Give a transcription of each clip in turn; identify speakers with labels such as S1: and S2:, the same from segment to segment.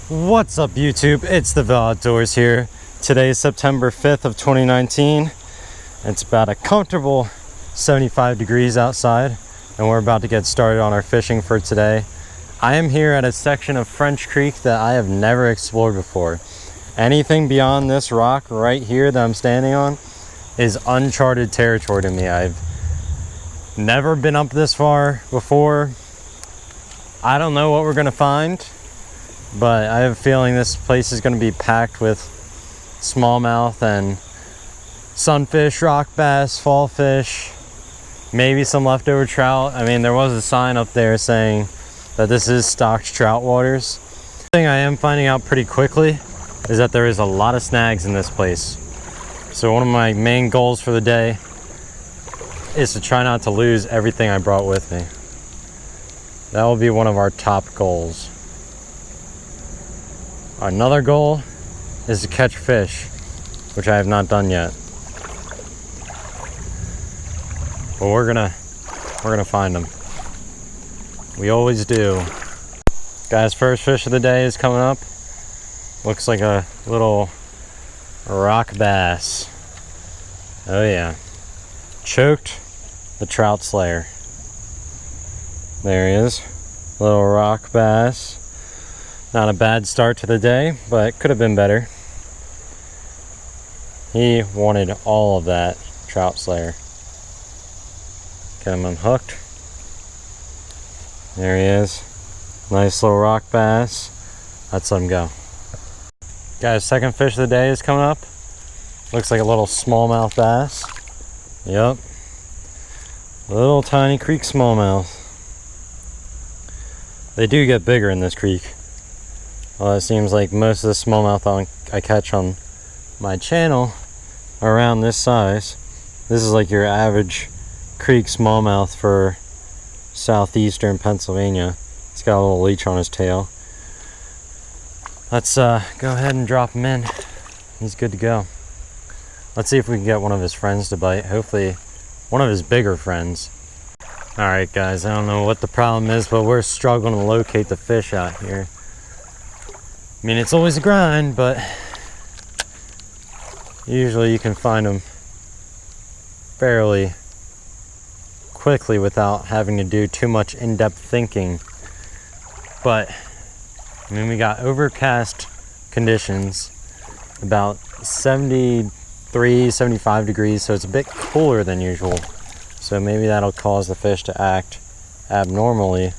S1: What's up YouTube? It's the Ville Outdoors here. Today is September 5th of 2019. It's about a comfortable 75 degrees outside and we're about to get started on our fishing for today. I am here at a section of French Creek that I have never explored before. Anything beyond this rock right here that I'm standing on is uncharted territory to me. I've never been up this far before. I don't know what we're gonna find, but I have a feeling this place is going to be packed with smallmouth and sunfish, rock bass, fall fish, maybe some leftover trout. I mean, there was a sign up there saying that this is stocked trout waters. The thing I am finding out pretty quickly is that there is a lot of snags in this place. So one of my main goals for the day is to try not to lose everything I brought with me. That will be one of our top goals. Another goal is to catch fish, which I have not done yet. But we're gonna find them. We always do. Guys, first fish of the day is coming up. Looks like a little rock bass. Oh yeah. Choked the trout slayer. There he is. Little rock bass. Not a bad start to the day, but could have been better. He wanted all of that trout slayer. Get him unhooked. There he is. Nice little rock bass. Let's let him go. Guys, second fish of the day is coming up. Looks like a little smallmouth bass. Yep. Little tiny creek smallmouth. They do get bigger in this creek. Well, it seems like most of the smallmouth I catch on my channel are around this size. This is like your average creek smallmouth for southeastern Pennsylvania. He's got a little leech on his tail. Let's go ahead and drop him in. He's good to go. Let's see if we can get one of his friends to bite. Hopefully one of his bigger friends. Alright guys, I don't know what the problem is, but we're struggling to locate the fish out here. I mean, it's always a grind, but usually you can find them fairly quickly without having to do too much in-depth thinking. But I mean, we got overcast conditions, about 73, 75 degrees, so it's a bit cooler than usual. So maybe that'll cause the fish to act abnormally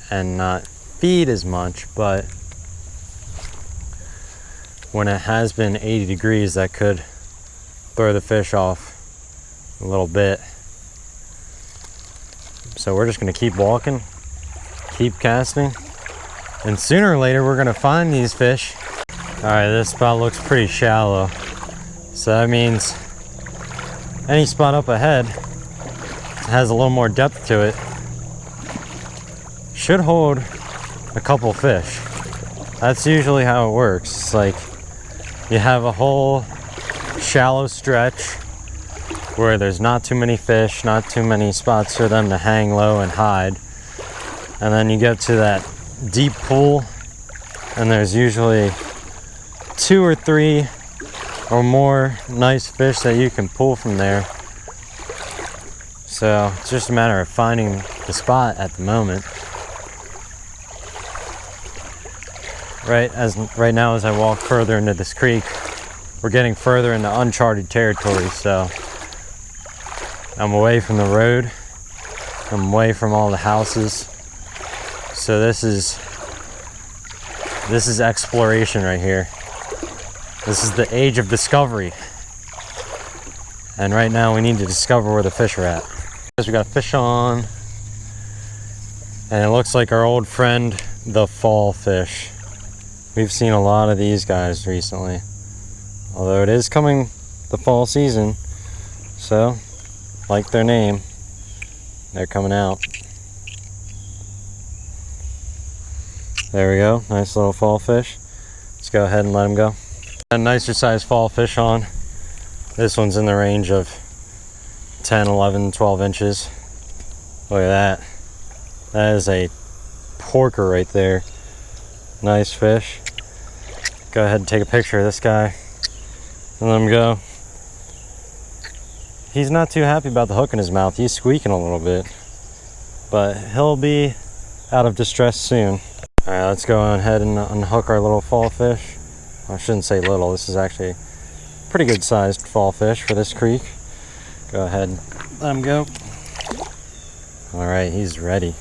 S1: and not feed as much, but when it has been 80 degrees, that could throw the fish off a little bit. So we're just gonna keep walking, keep casting, and sooner or later we're gonna find these fish. All right, this spot looks pretty shallow. So that means any spot up ahead has a little more depth to it should hold a couple fish. That's usually how it works. It's like you have a whole shallow stretch where there's not too many fish, not too many spots for them to hang low and hide. And then you get to that deep pool and there's usually 2 or 3 or more nice fish that you can pull from there. So it's just a matter of finding the spot at the moment. Right now as I walk further into this creek, we're getting further into uncharted territory, so I'm away from the road, I'm away from all the houses. So this is exploration right here. This is the age of discovery. And right now we need to discover where the fish are at. We got a fish on, and it looks like our old friend, the fall fish. We've seen a lot of these guys recently, although it is coming the fall season, so like their name, they're coming out. There we go, nice little fall fish. Let's go ahead and let them go. A nicer sized fall fish on. This one's in the range of 10, 11, 12 inches. Look at that. That is a porker right there. Nice fish. Go ahead and take a picture of this guy and let him go. He's not too happy about the hook in his mouth. He's squeaking a little bit, but he'll be out of distress soon. All right, let's go ahead and unhook our little fall fish. I shouldn't say little, this is actually pretty good sized fall fish for this creek. Go ahead and let him go. All right, he's ready.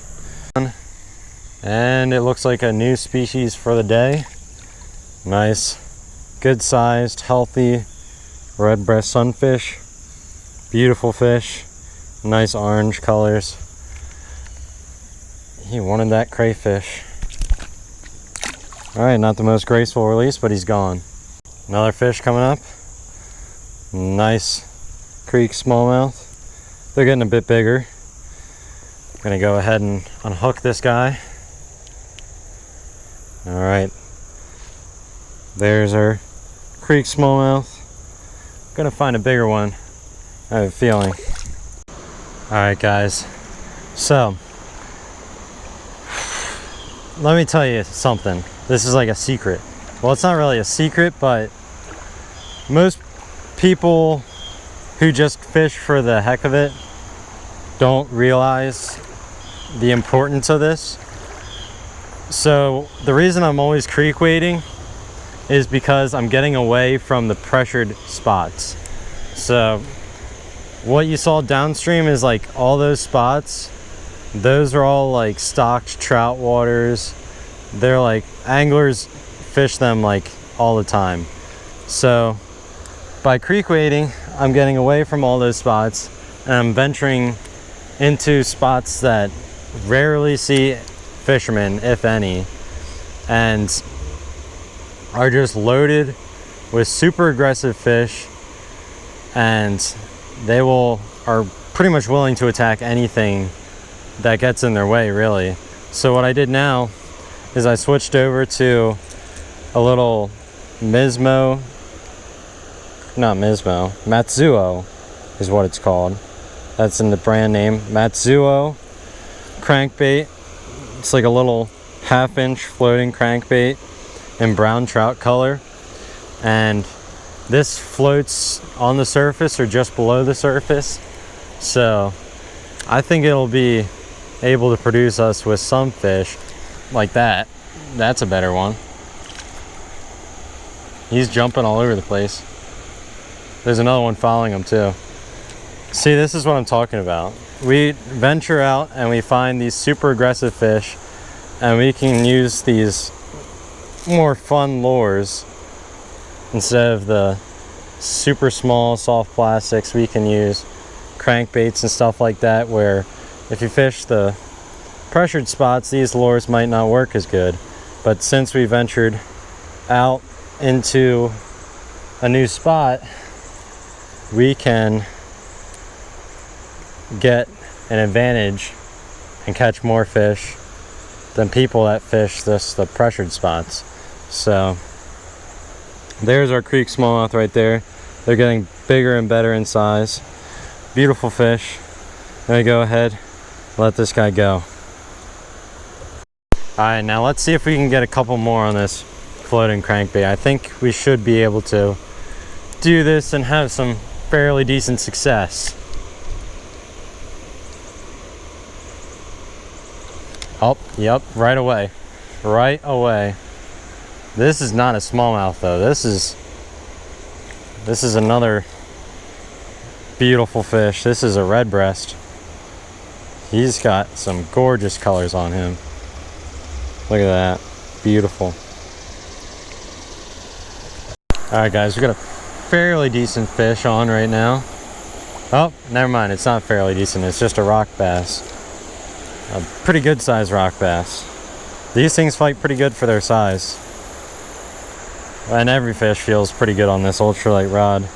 S1: And it looks like a new species for the day. Nice, good sized, healthy red breast sunfish. Beautiful fish, nice orange colors. He wanted that crayfish. All right, not the most graceful release, but he's gone. Another fish coming up. Nice creek smallmouth. They're getting a bit bigger. I'm gonna go ahead and unhook this guy. All right, there's our creek smallmouth. Gonna find a bigger one, I have a feeling. All right, guys, so let me tell you something. This is like a secret. Well, it's not really a secret, but most people who just fish for the heck of it don't realize the importance of this. So the reason I'm always creek wading is because I'm getting away from the pressured spots. So what you saw downstream is like all those spots, those are all like stocked trout waters. They're like, anglers fish them like all the time. So by creek wading, I'm getting away from all those spots and I'm venturing into spots that rarely see fishermen, if any, and are just loaded with super aggressive fish, and they are pretty much willing to attack anything that gets in their way, really. So what I did now is I switched over to a little Matzuo is what it's called. That's in the brand name, Matzuo crankbait. It's like a little 1/2-inch floating crankbait in brown trout color, and this floats on the surface or just below the surface. So I think it'll be able to produce us with some fish like that. That's a better one. He's jumping all over the place. There's another one following him too. See, this is what I'm talking about. We venture out and we find these super aggressive fish, and we can use these more fun lures instead of the super small soft plastics. We can use crankbaits and stuff like that, where if you fish the pressured spots, these lures might not work as good. But since we ventured out into a new spot, we can get an advantage and catch more fish than people that fish the pressured spots. So there's our creek smallmouth right there. They're getting bigger and better in size. Beautiful fish. Let me go ahead, let this guy go. All right, now let's see if we can get a couple more on this floating crankbait. I think we should be able to do this and have some fairly decent success. Oh, yep, right away. Right away. This is not a smallmouth though. This is another beautiful fish. This is a red breast. He's got some gorgeous colors on him. Look at that. Beautiful. Alright guys, we got a fairly decent fish on right now. Oh, never mind. It's not fairly decent. It's just a rock bass. A pretty good sized rock bass. These things fight pretty good for their size. And every fish feels pretty good on this ultralight rod.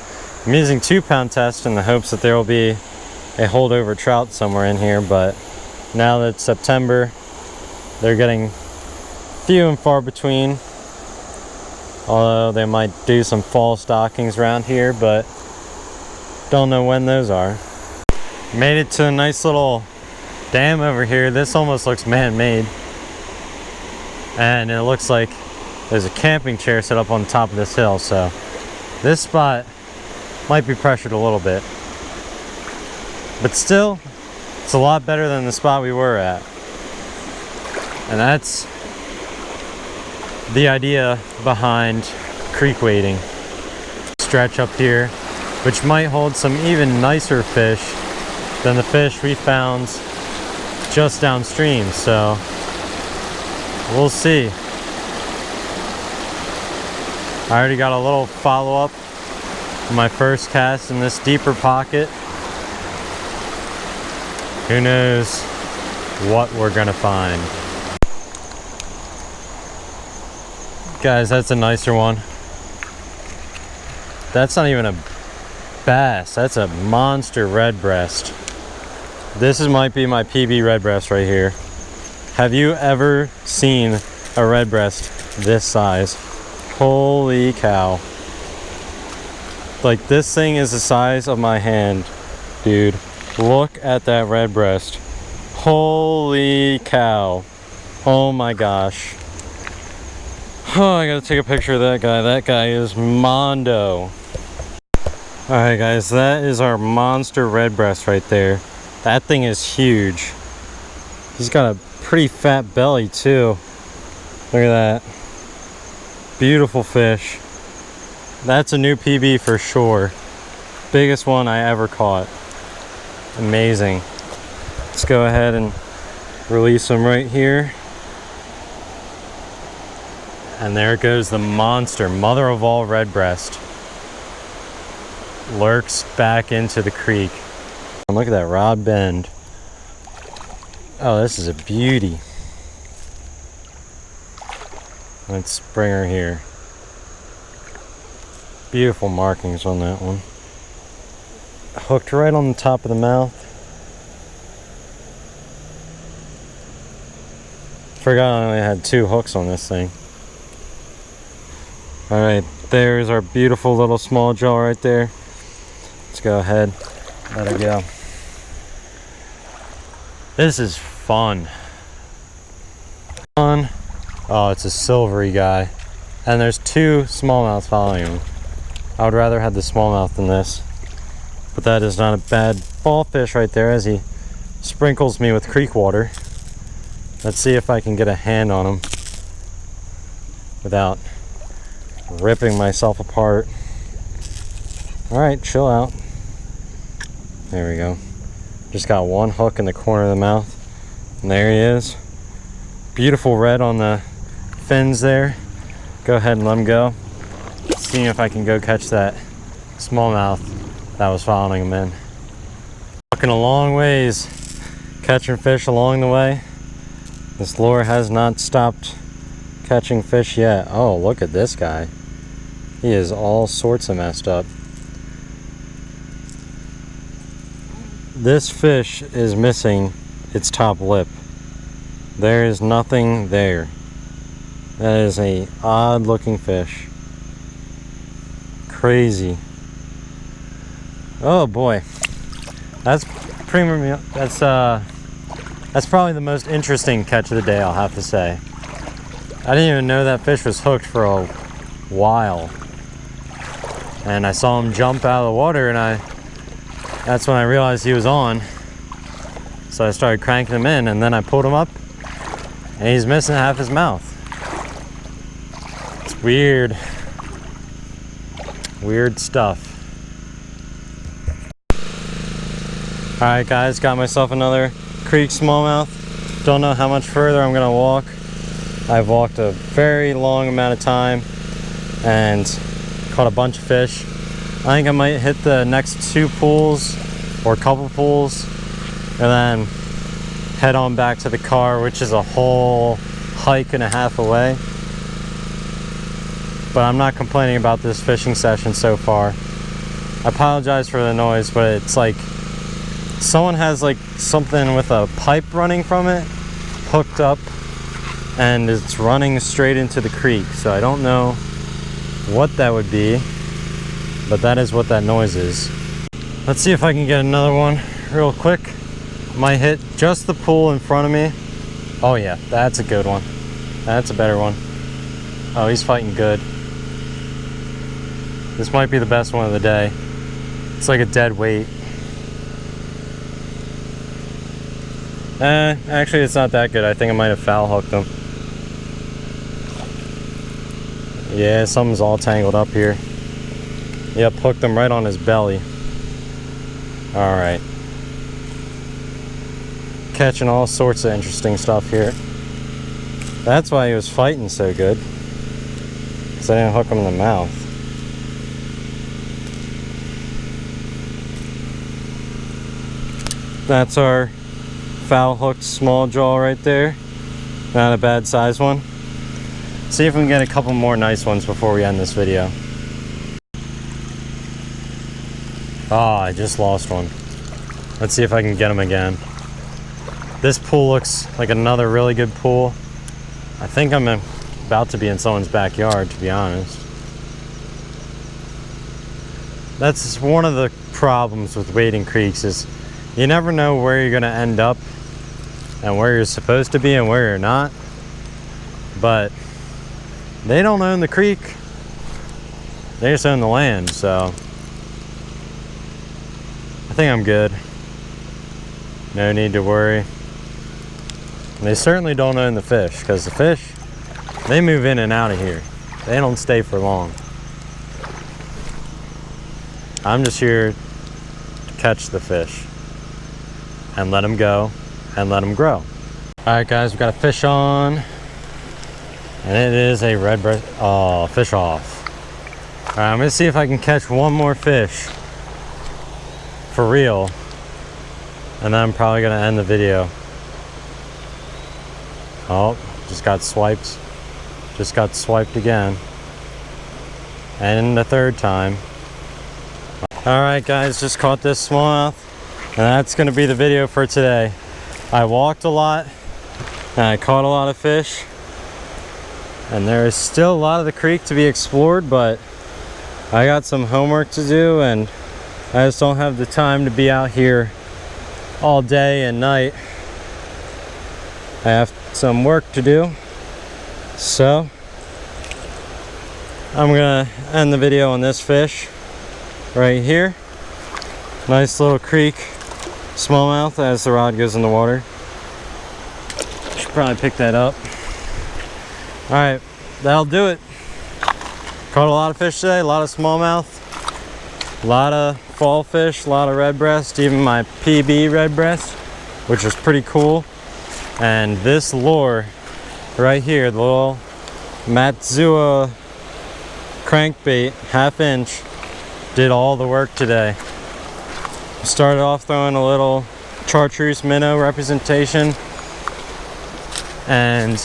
S1: I'm using 2-pound test in the hopes that there will be a holdover trout somewhere in here, but now that it's September, they're getting few and far between. Although they might do some fall stockings around here, but don't know when those are. Made it to a nice little dam over here. This almost looks man-made, and it looks like there's a camping chair set up on top of this hill, so this spot might be pressured a little bit. But still, it's a lot better than the spot we were at. And that's the idea behind creek wading. Stretch up here, which might hold some even nicer fish than the fish we found just downstream, so we'll see. I already got a little follow-up on my first cast in this deeper pocket. Who knows what we're gonna find. Guys, that's a nicer one. That's not even a bass, that's a monster red breast. This might be my PB red breast right here. Have you ever seen a red breast this size? Holy cow. Like, this thing is the size of my hand, dude. Look at that red breast. Holy cow. Oh my gosh. Oh, I gotta take a picture of that guy. That guy is mondo. Alright guys, that is our monster red breast right there. That thing is huge. He's got a pretty fat belly too. Look at that. Beautiful fish. That's a new PB for sure. Biggest one I ever caught. Amazing. Let's go ahead and release him right here. And there goes the monster, mother of all red breast. Lurks back into the creek. And look at that rod bend. Oh, this is a beauty. Let's bring her here. Beautiful markings on that one. Hooked right on the top of the mouth. Forgot I only had 2 hooks on this thing. Alright, there's our beautiful little small jaw right there. Let's go ahead, let it go. This is fun. Oh, it's a silvery guy. And there's 2 smallmouths following him. I would rather have the smallmouth than this. But that is not a bad ball fish right there as he sprinkles me with creek water. Let's see if I can get a hand on him without ripping myself apart. Alright, chill out. There we go. Just got 1 hook in the corner of the mouth. And there he is. Beautiful red on the fins there. Go ahead and let him go. See if I can go catch that smallmouth that was following him in. Walking a long ways, catching fish along the way. This lure has not stopped catching fish yet. Oh, look at this guy. He is all sorts of messed up. This fish is missing its top lip. There is nothing there. That is a odd looking fish. Crazy. Oh boy. That's premium. That's probably the most interesting catch of the day, I'll have to say. I didn't even know that fish was hooked for a while. And I saw him jump out of the water and that's when I realized he was on. So I started cranking him in and then I pulled him up and he's missing half his mouth. It's weird. Weird stuff. Alright guys, got myself another creek smallmouth. Don't know how much further I'm gonna walk. I've walked a very long amount of time and caught a bunch of fish. I think I might hit the next 2 pools or a couple pools and then head on back to the car, which is a whole hike and a half away. But I'm not complaining about this fishing session so far. I apologize for the noise, but it's like someone has like something with a pipe running from it hooked up and it's running straight into the creek. So I don't know what that would be, but that is what that noise is. Let's see if I can get another one real quick. Might hit just the pool in front of me. Oh yeah, that's a good one. That's a better one. Oh, he's fighting good. This might be the best one of the day. It's like a dead weight. Actually it's not that good. I think I might have foul hooked him. Yeah, something's all tangled up here. Yep, hooked him right on his belly. Alright. Catching all sorts of interesting stuff here. That's why he was fighting so good. Because I didn't hook him in the mouth. That's our foul hooked small jaw right there. Not a bad size one. See if we can get a couple more nice ones before we end this video. Oh, I just lost one. Let's see if I can get him again. This pool looks like another really good pool. I think I'm about to be in someone's backyard, to be honest. That's one of the problems with wading creeks is you never know where you're gonna end up and where you're supposed to be and where you're not. But they don't own the creek. They just own the land, so I think I'm good. No need to worry. And they certainly don't own the fish, because the fish, they move in and out of here. They don't stay for long. I'm just here to catch the fish and let them go and let them grow. All right, guys, we've got a fish on, and it is a red breast. Oh, fish off. All right, I'm gonna see if I can catch one more fish for real, and then I'm probably gonna end the video. Oh, just got swiped. Just got swiped again. And the third time. All right, guys, just caught this smallmouth, and that's gonna be the video for today. I walked a lot, and I caught a lot of fish, and there is still a lot of the creek to be explored, but I got some homework to do, and I just don't have the time to be out here all day and night. I have some work to do, so I'm gonna end the video on this fish right here. Nice little creek smallmouth as the rod goes in the water. Should probably pick that up. All right, that'll do it. Caught a lot of fish today, a lot of smallmouth, a lot of fall fish, a lot of red breast, even my PB red breast, which was pretty cool. And this lure right here, the little Matzuo crankbait, 1/2 inch, did all the work today. Started off throwing a little chartreuse minnow representation, and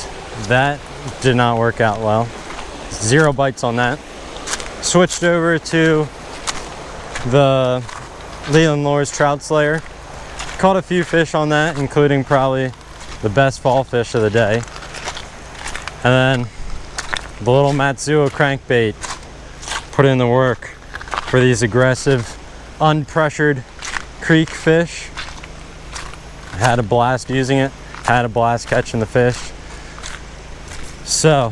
S1: that did not work out well. 0 bites on that. Switched over to the Leland Lures Trout Slayer. Caught a few fish on that, including probably the best fall fish of the day. And then the little Matzuo crankbait put in the work for these aggressive, unpressured creek fish. I had a blast using it, had a blast catching the fish. So,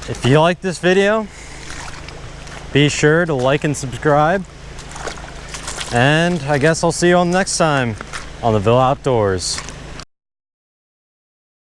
S1: if you like this video, be sure to like and subscribe. And I guess I'll see you all next time on the Ville Outdoors.